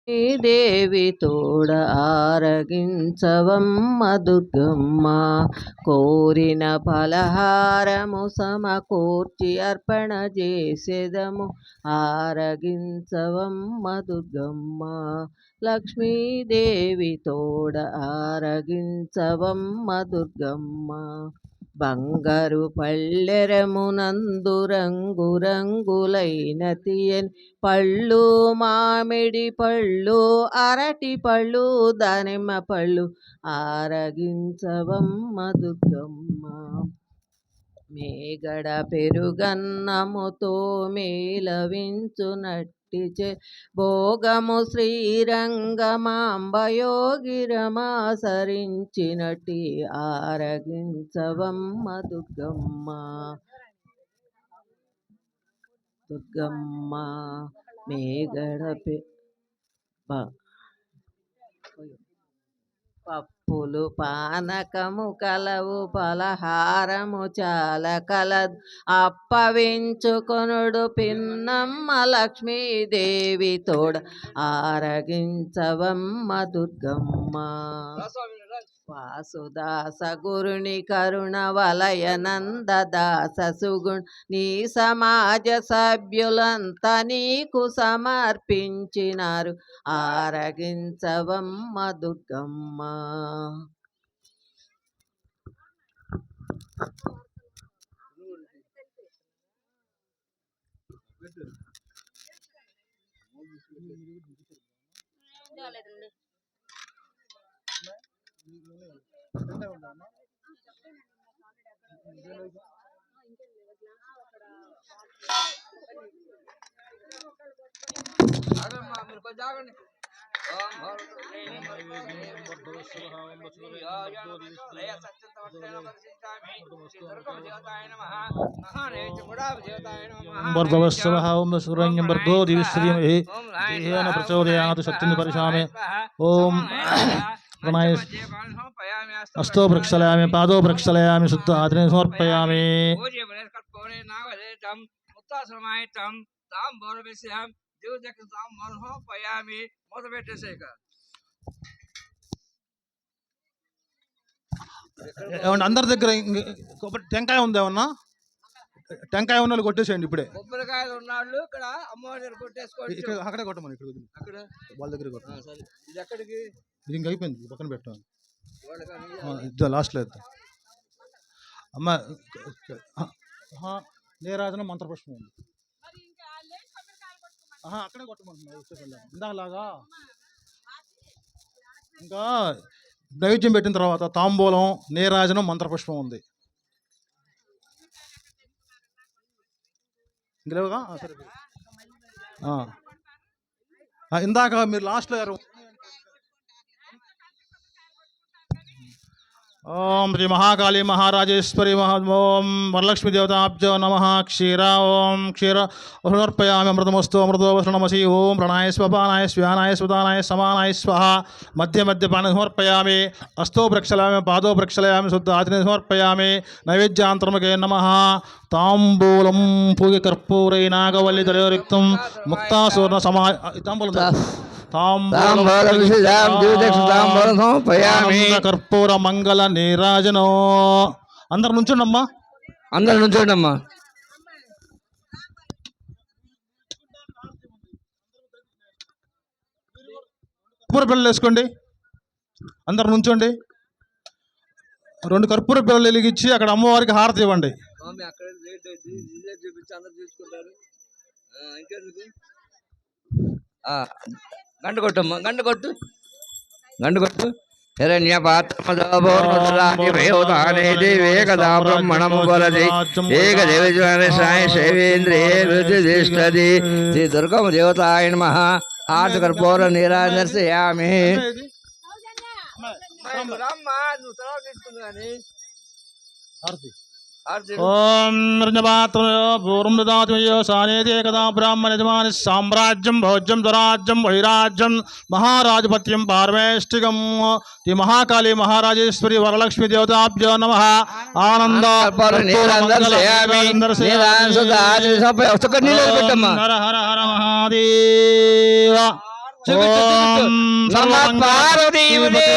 దేవి తోడ ఆరగించవమ్మ దుర్గమ్మ, కోరిన ఫలహారము సమకూర్చి అర్పణ చేసేదము, ఆరగించవమ్మ దుర్గమ్మ. లక్ష్మీదేవి తోడ ఆరగించవమ్మ దుర్గమ్మ, బంగారు పళ్ళెరమునందు రంగు రంగులైన తీయని పళ్ళు, మామిడి పళ్ళు, అరటి పళ్ళు, దానిమ్మ పళ్ళు, ఆరగించవమ్మ దుర్గమ్మ. మేగడ పెరుగన్నముతో మేలవించునట్టి భోగము శ్రీరంగమాంబయోగిరమాసరించినట్టి, ఆరగించవమ్మ దుర్గమ్మ. దుర్గమ్మ మేగడ పప్పులు పానకము కలవు, పలహారము చాలా కలదు, అప్పవించుకొనుడు పిన్నమ్మ లక్ష్మీదేవి తోడ ఆరగించవమ్మ దుర్గమ్మ. వాసుదాస గురుని కరుణ వలయ నందదాస సుగుణ, నీ సమాజ సభ్యులంతా నీకు సమర్పించినారు, ఆరగించవమ్మ దుర్గమ్మ. ఓం అస్తో ప్రక్షాళయామి, పాదో ప్రక్షాళయామి, శుద్ధ ఆత్రే సమర్పయామి. ఏమన్నా అందరి దగ్గర టెంకాయ ఉంది, ఏమన్నా టెంకాయ ఉన్న వాళ్ళు కొట్టేసేయండి ఇప్పుడే. కొబ్బరికాయలు ఉన్నాళ్ళు ఇక్కడ అమ్మవారి దగ్గర కొట్టేసుకోండి, అక్కడే కొట్టమని, ఇక్కడ వాళ్ళ దగ్గర కొట్టండి. ఇది ఎక్కడికి? ఇది ఇంక అయిపోయింది, పక్కన పెట్టాను, లాస్ట్లో వేద్దాం. అమ్మ నీరాజన మంత్రపుష్పం ఉంది, అక్కడే కొట్టమంటున్నారు ఇందాకలాగా. ఇంకా నైవేద్యం పెట్టిన తర్వాత తాంబూలం, నీరాజనం, మంత్రపుష్పం ఉంది. ఇంకలేవుగా? సరే, ఇందాక మీరు లాస్ట్లో ఓం శ్రీ మహాకాళీ మహారాజేశ్వరి ఓం వరలక్ష్మీ దేవతాభ్యో నమః. క్షీర ఓం క్షీర సమర్పయామి, అమృతమస్తు అమృతోపనమసి. ఓం ప్రణాయ స్వపానాయ స్వ్యానాయ స్వదానాయ సమానాయ స్వహ. మధ్య మధ్య పాన సమర్పయామి. అస్తో ప్రక్షాళయామి, పాదో ప్రక్షాళయామి, శుద్ధ ఆచరణ సమర్పయామి. నైవేద్యాంతర్మకే నమః. తాంబూలం పూగ కర్పూరై నాగవల్లి తలయుక్తం ముక్తాసూర్ణ సమా. తాంబూలం కర్పూర మంగళ నీరాజనో. అందరు నుంచోండమ్మా, అందరు నుంచోండమ్మా. కర్పూర పిల్లలు వేసుకోండి, అందరు నుంచోండి. 2 కర్పూర పిల్లలు వెలిగించి అక్కడ అమ్మవారికి హారతి ఇవ్వండి. గంట కొట్టమ్మా, గంట కొట్టు, గంట కొట్టు. హిరణ్య పాత్రమదోభోర్మధురాజి దేవే కదా బ్రహ్మణము వలది ఏకదేవేంద్రియే రుచిష్టది. శ్రీ దుర్గమ దేవతాయ నమః. ఆర్తి కర్పూర నీరాజర్శయామి. ఓం పూర్వం దాతమయో సానేదే కదా బ్రాహ్మణ యజమాని సామ్రాజ్యం భోజ్యం స్వరాజ్యం వైరాజ్యం మహారాజపత్యం పారమేష్టికం. శ్రీ మహాకాళీ మహారాజేశ్వరి వరలక్ష్మీ దేవతాభ్యో నమః. ఆనంద హర హర హర మహాదేవ. నమ పార్వతీపదే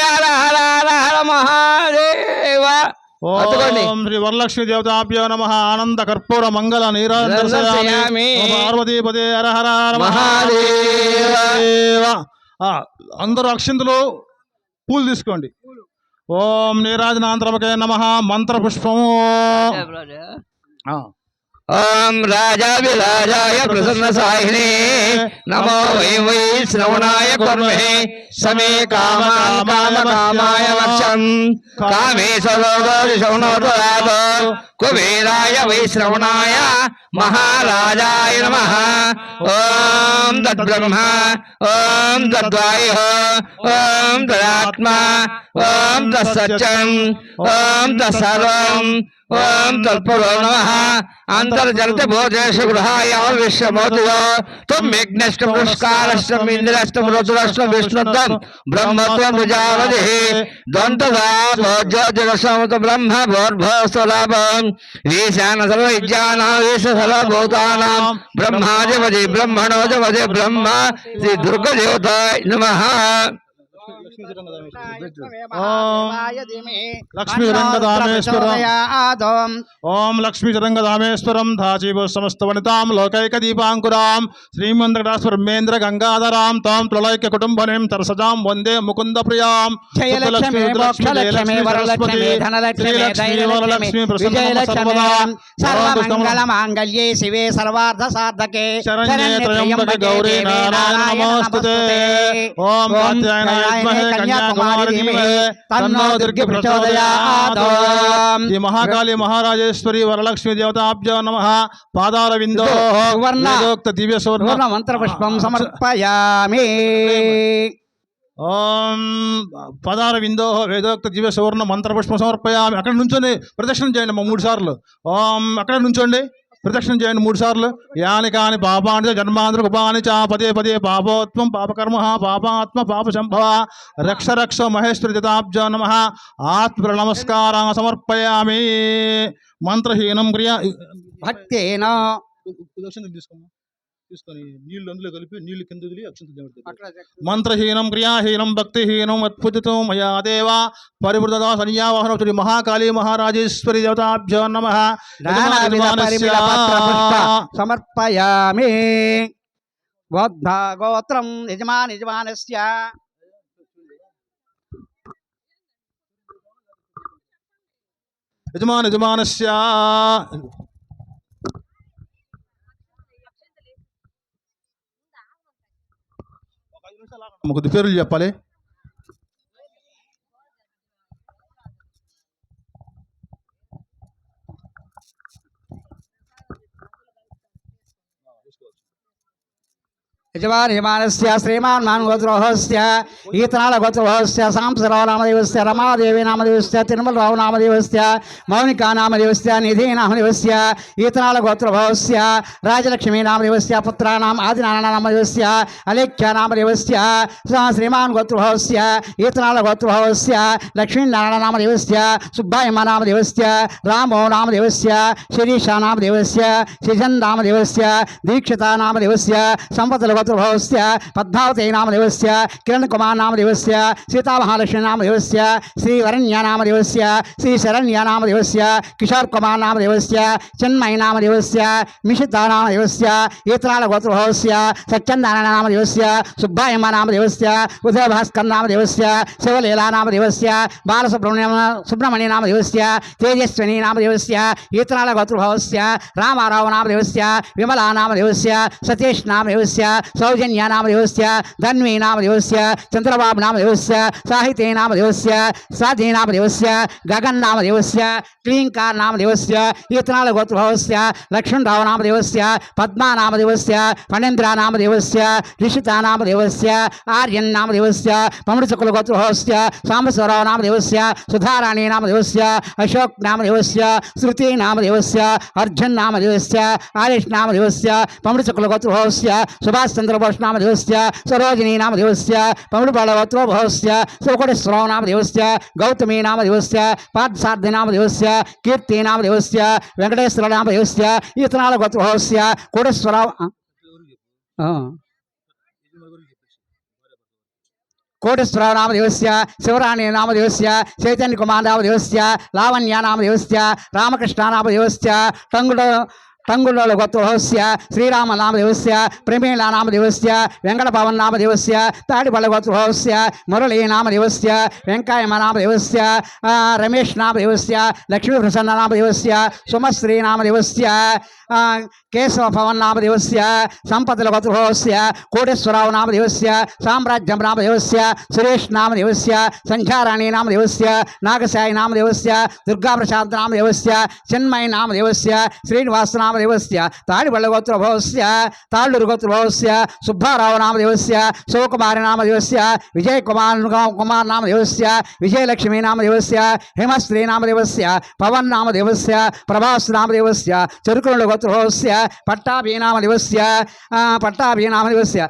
హర హర హర హర మహాదేవ. ఓం శ్రీ వరలక్ష్మి దేవతాభ్యో నమః. ఆనంద కర్పూర మంగళ నీరాజనమి. పార్వతీపదే హర హర హర మహాదేవ. అందరూ అక్షింతలు పూలు తీసుకోండి. ఓం నీరాజనాంతరమకే నమః. మంత్ర పుష్పము. ఓం రాజాభిరాజాయ ప్రసన్న సాయినే నమో వై వై శ్రవణాయ కుర్మహే సమే కామాయ లక్ష్యం కామేశ్వరోగోషణోరాదో కుబేరాయ వై శ్రవణాయ మహారాజాయ నమః. ఓం తద్బ్రహ్మ ఓం తద్వాయు ఓం తదాత్మ ఓం తత్సత్యం ఓం తత్సర్వం ఓం తత్పురో నమః. అంతర్జలత భోజేషు గృహాయ విశ్వమోదయో త్వం యజ్ఞశ్చ పురస్కారశ్చ ఇంద్రశ్చ రుద్రశ్చ విష్ణుత్వం బ్రహ్మత్వం ప్రజాపతిః దంతదా భోజ్యోతిరసమత బ్రహ్మ భోర్భోస్వలాభం ఈశాన సర్వ విద్యానాం ఈశ సర్వభూతానాం బ్రహ్మాధిపతి బ్రహ్మణోధిపతి బ్రహ్మ శ్రీ దుర్గదేవతాయ నమః. ఓం లక్ష్మీ చరంగదామేశ్వరం ధాచీభూ సమస్త వనితాం లోకైక దీపాంకురాం శ్రీమంతకటాస్వరమేంద్ర గంగాధరాం తాం త్రైలైక్య కుటుంబనిం తరసజాం వందే ముకుంద ప్రియాం. జయలక్ష్మి మోక్షలక్ష్మి వరలక్ష్మి ధనలక్ష్మి దైవలక్ష్మి విజయలక్ష్మి సర్వమంగళమాంగళ్యే శివే సర్వార్థ సాధకే శరణ్యే త్రయంబకే గౌరీ నారాయణ నమోస్తుతే. ఓం కాత్యాయనాయ విద్మహే కన్యాకుమారి ధీమహి తన్నో దుర్గే ప్రచోదయాత్. శ్రీ మహాకాళీ మహారాజేశ్వరి వరలక్ష్మి దేవతాభ్యో నమః. పాదార విందో వేదోక్త దివ్య సువర్ణ మంత్ర పుష్పం సమర్పయామి. ఓం పదార విందో వేదోక్త దివ్య సువర్ణ మంత్ర పుష్పం సమర్పయామి. అక్కడ నుంచోండి, ప్రదక్షిణం చేయండి 3 సార్లు. ఓం అక్కడ నుంచోండి, ప్రదక్షిణం చేయండి 3 సార్లు. యాని కాని పాపాని జన్మాంధ్ర కుపాని చా పదే పదే పాపోత్వం పాపకర్మ పాపాత్మ పాప సంభవ రక్ష రక్ష మహేశ్వరి దతాబ్జో నమః. ఆత్మ నమస్కారం సమర్పయామి. మంత్రహీనం క్రియా భక్తేన తీసుకొని నీళ్లు అందులో కలిపి నీళ్లు కింద వదిలి అక్షంతలు. మంత్రహీనం క్రియాహీనం భక్తిహీనం అద్భుతం మయా దేవ పరివృత సన్యావాహన శ్రీ మహాకాళీ మహారాజేశ్వరి దేవతాభ్యో నమః. సమర్పయామి. గోత్రం యజమానస్య యజమానస్య కొద్ది పేర్లు చెప్పాలి. యజమానస్య శ్రీమాన్ గోత్రోహస్య ఈతనాళ గోత్రోహస్య సాంసరావు నామదేవస్య రమాదేవి నామదేవస్య తిరుమలరావు నామదేవస్య మౌనికా నామదేవస్య నిధి నామదేవస్య ఈతనాళ గోత్రోభవస్య రాజలక్ష్మీ నామదేవస్య పుత్రానాం ఆదినారాయణ నామదేవస్య అలేఖ్య నామదేవస్య శ్రీమాన్ గోత్రోభవస్య ఈతనాళ గోత్రోభవస్య లక్ష్మీనారాయణ నామదేవస్య సుబ్బాయమ్మ నామదేవస్య రామో నామదేవస్య శిరీష నామదేవస్య శిజన్ నామదేవస్య దీక్షిత నామదేవస్య సంపతల గోత్రభవస్య పద్మావతి నామదేవస్య కిరణ్ కుమార్ నామదేవస్య సీతామహాలక్ష్మి నామదేవస్య శ్రీవరణ్య నామదేవస్య శ్రీ శరణ్య నామదేవస్య కిషోర్ కుమార్ నామదేవస్య చిన్మయ నామదేవస్య మిషితా నామదేవస్య ఈతనాళ గోత్రభవస్య సత్యనారాయణ నామదేవస్య సుబ్బాయమ్మ నామదేవస్య ఉదయభాస్కర్ నామదేవస్య శివలీలా నామదేవస్య సుబ్రహ్మణ్య నామదేవస్య తేజస్విని నామదేవస్య ఈతనాళ గోత్రభవస్య రామారావు నామదేవస్య విమలా నామదేవస్య సతీష్ నామదేవస్య సౌజన్య నామదేవస్య ధన్వీ నామదేవస్య చంద్రబాబు నామదేవస్య సాహితీ నామదేవస్య సాధి నామదేవస్య గగన్ నామదేవస్య క్లీంకార్ నామదేవస్య ఈతనాళ గోత్రభవస్య లక్ష్మణరావు నామదేవస్య పద్మా నామదేవస్య ఫణేంద్ర నామదేవస్య రిషిత నామదేవస్య ఆర్యన్ నామదేవస్య పమృచకుల గోత్రభవస్య సాంబశ్వరరావు నామదేవస్య సుధారాణి నామదేవస్య అశోక్ నామదేవస్య శృతి నామదేవస్య అర్జున్ నామదేవస్య ఆరేష్ నామదేవస్య పమృచకుల గోత్రభవస్య సుభాష్ చంద్రబోస్ నామదేవస్య సరోజినీ నామదేవస్య పమృపాళ గోత్రభవస్య శివకోటేశ్వరరావు నామదేవస్య గౌతమి నామదేవస్య పార్థసార్థి నామదేవస్య కీర్తి నామదేవస్య వెంకటేశ్వర నామదేవస్య ఈతనాళ గోత్రభవస్య కోటేశ్వరరావు కోటేశ్వరరావు నామదేవస్య శివరాణి నామదేవస్య చైతన్య కుమార్ నామదేవస్య లావణ్య నామదేవస్య రామకృష్ణ నామదేవస్య టంగుళ గోత్రహోస్య శ్రీరామ నామదేవస్య ప్రమీళ నామదేవస్య వెంకట పవన్ నామదేవస్య తాడిపల్ల గోత్రహోస్య మురళీ నామదేవస్య వెంకాయమ నామదేవస్య రమేష్ నామదేవస్య లక్ష్మీ ప్రసన్న నామదేవస్య సుమశ్రీ నామదేవస్య కేశవ పవన్ నామదేవస్య సంపతుల గోత్రహోస్య కోటేశ్వరరావు నామదేవస్య సామ్రాజ్యం నామదేవస్య సురేష్ నామదేవస్య సంధ్యారాణి నామదేవస్య నాగసాయి నామదేవస్య దుర్గాప్రసాద్ నామదేవస్య చిన్మయ నామదేవస్య శ్రీనివాస నామదేవస్య తాడిపల్ల గోత్రభవస్య తాళ్ళూరు గోత్రభవస్య సుబ్బారావు నామదేవస్య శివకుమారి నామదేవస్య విజయ్ కుమార్ నామదేవస్య విజయలక్ష్మి నామదేవస్య హిమశ్రీ నామదేవస్య పవన్ నామదేవస్య ప్రభాస్ నామదేవస్య చెరుకుల గోత్రభవస్య పట్టాభి నామదేవస్య